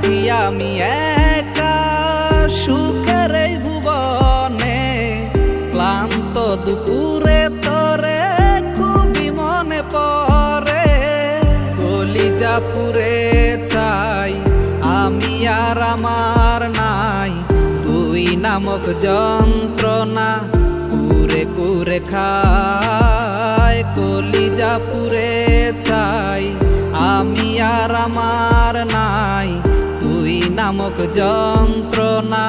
আছি আমি একা সুখের এই ভুবনে, ক্লান্ত দুপুরে তোরে খুবই মনে পড়ে। কলিজা পুরে চাই আমি আর আমার নাই, তুই নামক যন্ত্রণা কুরে কুরে খায়। কলিজা পুরে চাই আমি আর আমার নাই, তুই নামক যন্ত্রণা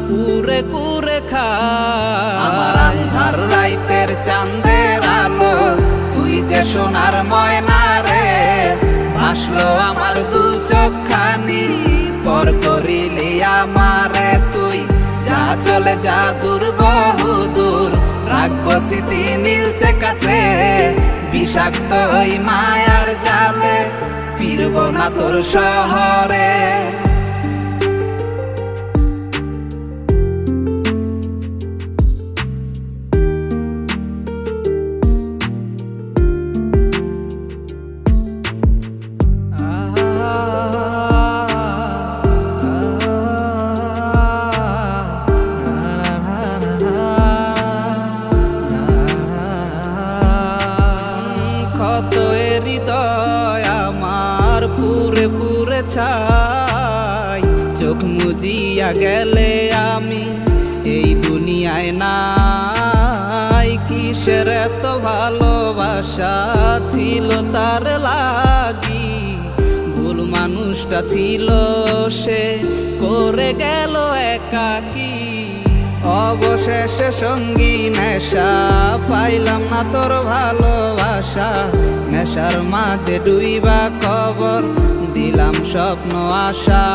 কুরে কুরে খায়। আমার আন্ধার রাইতের চাঁদের আলো তুই যে সোনার ময়না রে, ভাসলো আমার দু চোখখানি পর করিলি আমারে তুই। যা চলে যা দূর বহু দূর, রাখবো স্মৃতি নীলচে কাছে। বিষাক্ত ওই মায়ার জালে ফিরবো না তোর শহরে। হৃদয় আমার পুরে পুরে ছাই, চোখ মুজিয়া গেলে আমি এই দুনিয়ায় নাই। কিসের এত ভালোবাসা ছিল তার লাগি, ভুল মানুষটা ছিল সে করে গেল একাকী। অবশেষে সঙ্গী নেশা পাইলাম না তোর ভালোবাসা, নেশার মাঝে ডুইবা কবর দিলাম স্বপ্ন আশা।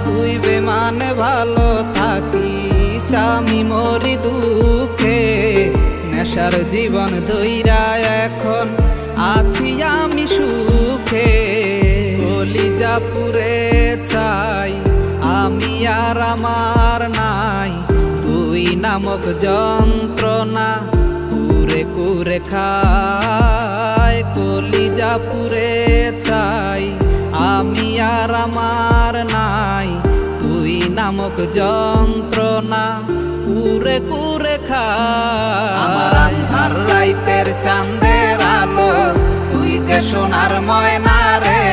তুই বেমানে ভালো থাকিস আমি মরি দুঃখে, নেশার জীবন দইরা এখন আছি আমি সুখে। কলিজা পুরে চাই আমি আর আমার নাই, তুই নামক যন্ত্রণা কুরে কুরে খায়। কলিজা পুরে চাই আমি আর আমার নাই, তুই নামক যন্ত্রণা কুরে কুরে খায়। আমার আন্ধার রাইতের চাঁদের আলো তুই যে সোনার ময়না রে,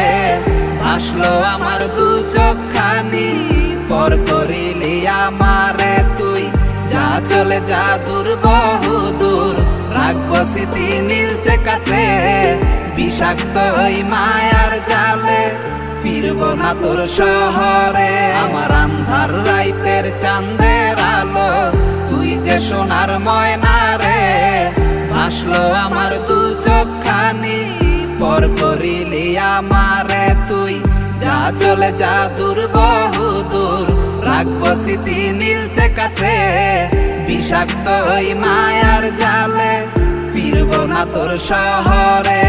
ভাসলো আমার দু চোখখানি পর করিলি আমারে তুই। যা চলে যা দূর বহু দূর, রাখবো স্মৃতি নীলচে কাছে। বিষাক্ত ওই মায়ার জালে ফিরবো না তোর শহরে। আমার আন্ধার রাইতের চাঁদের আলো তুই যে সোনার ময়না রে, ভাসলো আমার দু চোখখানি পর করিলি আমারে তুই। যা চলে যা দূর বহু দূর, রাখবো স্মৃতি নীলচে কাছে। বিষাক্ত ওই মায়ার জালে ফিরবো না তোর শহরে।